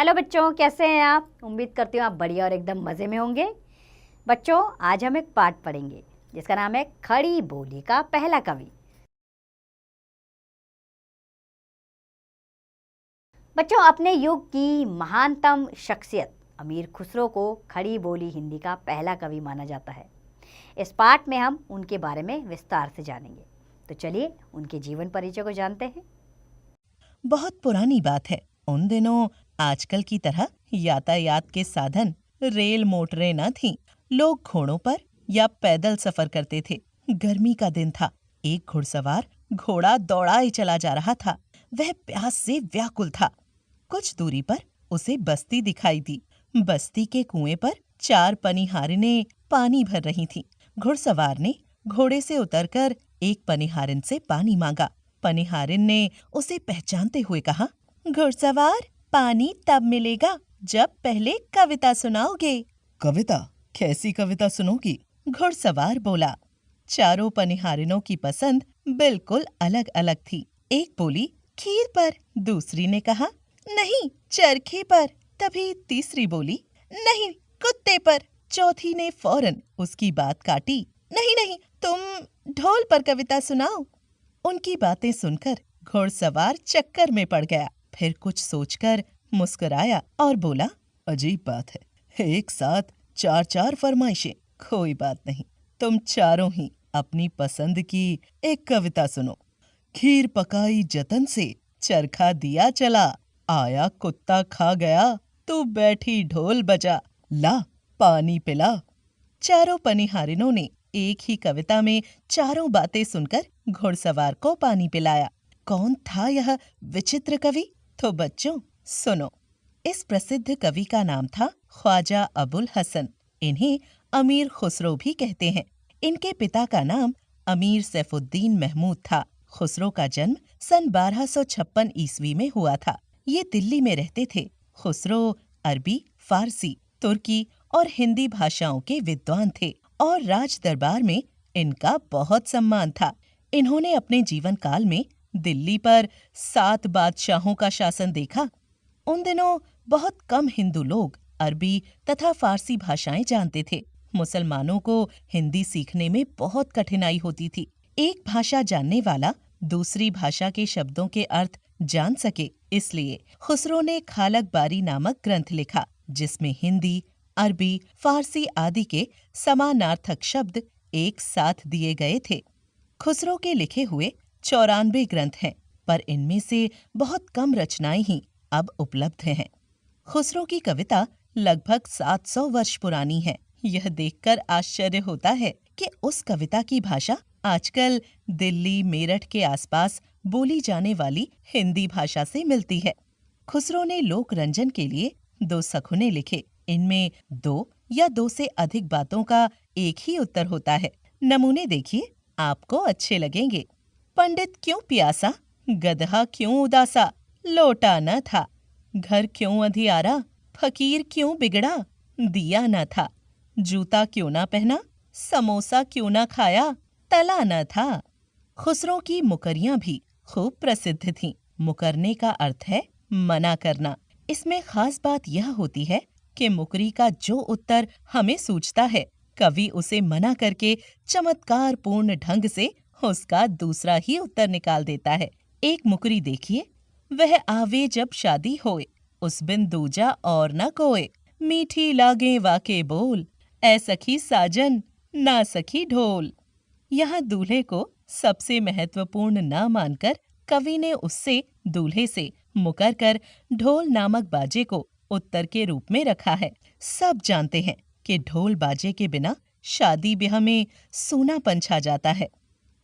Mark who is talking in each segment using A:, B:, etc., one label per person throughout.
A: Hello बच्चों, कैसे हैं आप? उम्मीद करती हूँ आप बढ़िया और एकदम मज़े में होंगे। बच्चों, आज हम एक पाठ पढ़ेंगे जिसका नाम है खड़ी बोली का पहला कवि। बच्चों, अपने युग की महानतम शख्सियत अमीर खुसरो को खड़ी बोली हिंदी का पहला कवि माना जाता है। इस पाठ में हम उनके बारे में विस्तार से जानेंगे। तो चलिए उनके जीवन परिचय को जानते हैं।
B: बहुत पुरानी बात है। उन दिनों आजकल की तरह यातायात के साधन रेल मोटरें न थीं। लोग घोड़ों पर या पैदल सफर करते थे। गर्मी का दिन था। एक घुड़सवार घोड़ा दौड़ाए चला जा रहा था। वह प्यास से व्याकुल था। कुछ दूरी पर उसे बस्ती दिखाई दी। बस्ती के कुएं पर 4 पनिहारिनें पानी भर रही थीं। घुड़सवार ने घोड़े से उतरकर एक पनिहारिन से पानी मांगा। पनिहारिन ने उसे पहचानते हुए कहा, घुड़सवार, पानी तब मिलेगा जब पहले कविता सुनाओगे। कविता? कैसी कविता सुनोगी? घुड़सवार बोला। चारों पनिहारिनों की पसंद बिल्कुल अलग अलग थी। एक बोली खीर पर, दूसरी ने कहा नहीं चरखे पर, तभी तीसरी बोली नहीं कुत्ते पर। चौथी ने फौरन उसकी बात काटी, नहीं नहीं तुम ढोल पर कविता सुनाओ। उनकी बातें सुनकर घुड़सवार चक्कर में पड़ गया। फिर कुछ सोचकर मुस्कुराया और बोला, अजीब बात है, एक साथ 4-4 फरमाइशें। कोई बात नहीं, तुम चारों ही अपनी पसंद की एक कविता सुनो। खीर पकाई जतन से, चरखा दिया चला, आया कुत्ता खा गया, तू बैठी ढोल बजा, ला पानी पिला। चारों पनिहारिनों ने एक ही कविता में चारों बातें सुनकर घुड़सवार को पानी पिलाया। कौन था यह विचित्र कवि? तो बच्चों सुनो। इस प्रसिद्ध कवि का नाम था ख्वाजा अबुल हसन। इन्हें अमीर खुसरो भी कहते हैं। इनके पिता का नाम अमीर सैफुद्दीन महमूद था। खुसरो का जन्म सन 1256 ईस्वी में हुआ था। ये दिल्ली में रहते थे। खुसरो अरबी, फारसी, तुर्की और हिंदी भाषाओं के विद्वान थे और राज दरबार में इनका बहुत सम्मान था। इन्होंने अपने जीवन काल में दिल्ली पर 7 बादशाहों का शासन देखा। उन दिनों बहुत कम हिंदू लोग अरबी तथा फारसी भाषाएं जानते थे। मुसलमानों को हिंदी सीखने में बहुत कठिनाई होती थी। एक भाषा जानने वाला दूसरी भाषा के शब्दों के अर्थ जान सके, इसलिए खुसरो ने खालक बारी नामक ग्रंथ लिखा, जिसमें हिंदी, अरबी, फारसी आदि के समानार्थक शब्द एक साथ दिए गए थे। खुसरो के लिखे हुए 94 ग्रंथ हैं, पर इनमें से बहुत कम रचनाएं ही अब उपलब्ध हैं। खुसरो की कविता लगभग 700 वर्ष पुरानी है। यह देखकर आश्चर्य होता है कि उस कविता की भाषा आजकल दिल्ली, मेरठ के आसपास बोली जाने वाली हिंदी भाषा से मिलती है। खुसरो ने लोक रंजन के लिए 2 सखुने लिखे। इनमें 2 या 2 से अधिक बातों का एक ही उत्तर होता है। नमूने देखिए, आपको अच्छे लगेंगे। पंडित क्यों प्यासा, गदहा क्यों उदासा, लोटा न था। घर क्यों अंधियारा, फकीर क्यों बिगड़ा, दिया न था। जूता क्यों ना पहना, समोसा क्यों ना खाया, तला न था। खुसरो की मुकरियां भी खूब प्रसिद्ध थीं। मुकरने का अर्थ है मना करना। इसमें खास बात यह होती है कि मुकरी का जो उत्तर हमें सूझता है, कवि उसे मना करके चमत्कार पूर्ण ढंग से उसका दूसरा ही उत्तर निकाल देता है। एक मुकरी देखिए, वह आवे जब शादी होए, उस बिन दूजा और न कोए, मीठी लागे वाके बोल, ऐ सखी साजन ना सखी ढोल। यहाँ दूल्हे को सबसे महत्वपूर्ण न मानकर कवि ने उससे दूल्हे से मुकर कर ढोल नामक बाजे को उत्तर के रूप में रखा है। सब जानते हैं कि ढोल बाजे के बिना शादी ब्याह में सूनापन छा जाता है।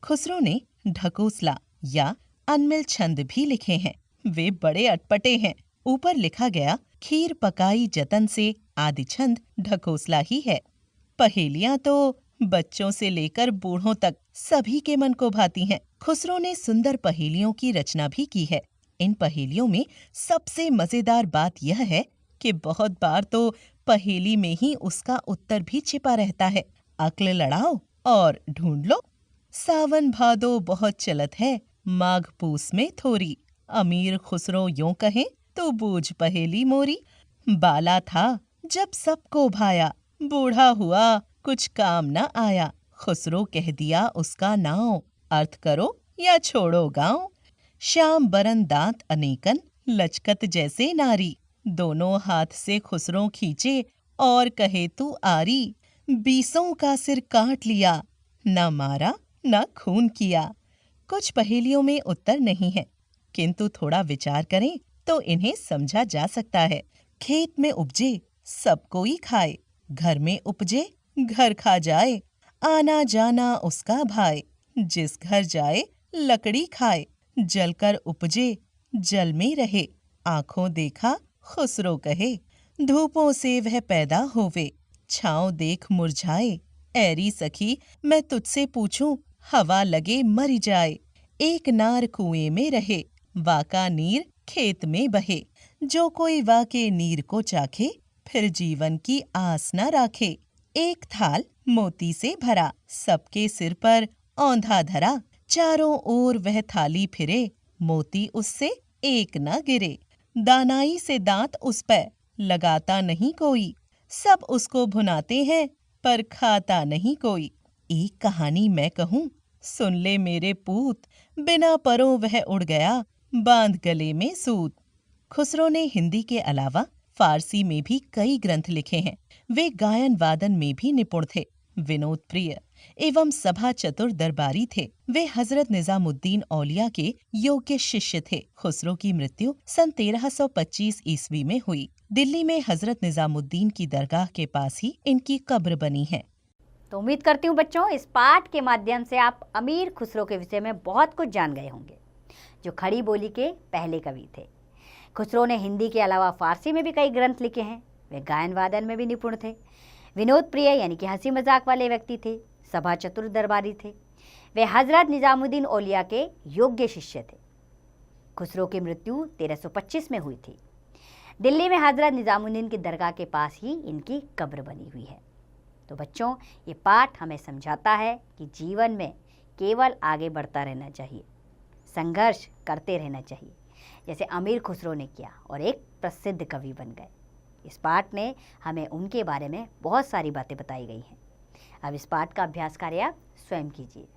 B: खुसरो ने ढकोसला या अनमिल छंद भी लिखे हैं। वे बड़े अटपटे हैं। ऊपर लिखा गया खीर पकाई जतन से आदि छंद ढकोसला ही है। पहेलियां तो बच्चों से लेकर बूढ़ों तक सभी के मन को भाती हैं। खुसरो ने सुंदर पहेलियों की रचना भी की है। इन पहेलियों में सबसे मजेदार बात यह है कि बहुत बार तो पहेली में ही उसका उत्तर भी छिपा रहता है। अक्ल लड़ाओ और ढूंढ लो। सावन भादो बहुत चलत है, माघ पूस में थोरी। अमीर खुसरो यूं कहें तो बूझ पहेली मोरी। बाला था जब सबको भाया, बूढ़ा हुआ कुछ काम न आया। खुसरो कह दिया उसका नाव, अर्थ करो या छोड़ो गाँव। श्याम बरन दांत अनेकन, लचकत जैसे नारी। दोनों हाथ से खुसरो खींचे और कहे तू आरी। बीसों का सिर काट लिया, न मारा न खून किया। कुछ पहेलियों में उत्तर नहीं है, किंतु थोड़ा विचार करें तो इन्हें समझा जा सकता है। खेत में उपजे सब कोई खाए, घर में उपजे घर खा जाए। आना जाना उसका भाई, जिस घर जाए लकड़ी खाए। जलकर उपजे जल में रहे, आंखों देखा खुसरो कहे। धूपों से वह पैदा होवे, छाँव देख मुरझाए। ऐरी सखी मैं तुझसे पूछूं, हवा लगे मर जाए। एक नार कुएं में रहे, वाका नीर खेत में बहे। जो कोई वाके नीर को चाखे, फिर जीवन की आस न राखे। एक थाल मोती से भरा, सबके सिर पर औंधा धरा। चारों ओर वह थाली फिरे, मोती उससे एक न गिरे। दानाई से दांत उस पे लगाता नहीं कोई, सब उसको भुनाते हैं पर खाता नहीं कोई। एक कहानी मैं कहूँ, सुन ले मेरे पूत। बिना परों वह उड़ गया, बांध गले में सूत। खुसरो ने हिंदी के अलावा फारसी में भी कई ग्रंथ लिखे हैं। वे गायन वादन में भी निपुण थे, विनोद प्रिय एवं सभा चतुर दरबारी थे। वे हजरत निजामुद्दीन औलिया के योग्य शिष्य थे। खुसरो की मृत्यु सन 1325 ईस्वी में हुई। दिल्ली में हजरत निजामुद्दीन की दरगाह के पास ही इनकी कब्र बनी है।
A: तो उम्मीद करती हूँ बच्चों, इस पाठ के माध्यम से आप अमीर खुसरो के विषय में बहुत कुछ जान गए होंगे, जो खड़ी बोली के पहले कवि थे। खुसरो ने हिंदी के अलावा फारसी में भी कई ग्रंथ लिखे हैं। वे गायन वादन में भी निपुण थे। विनोद प्रिय यानी कि हंसी मजाक वाले व्यक्ति थे। सभा चतुर दरबारी थे। वे हजरत निजामुद्दीन औलिया के योग्य शिष्य थे। खुसरो की मृत्यु 1325 में हुई थी। दिल्ली में हजरत निजामुद्दीन की दरगाह के पास ही इनकी कब्र बनी हुई है। तो बच्चों, ये पाठ हमें समझाता है कि जीवन में केवल आगे बढ़ता रहना चाहिए, संघर्ष करते रहना चाहिए, जैसे अमीर खुसरो ने किया और एक प्रसिद्ध कवि बन गए। इस पाठ ने हमें उनके बारे में बहुत सारी बातें बताई गई हैं। अब इस पाठ का अभ्यास कार्य आप स्वयं कीजिए।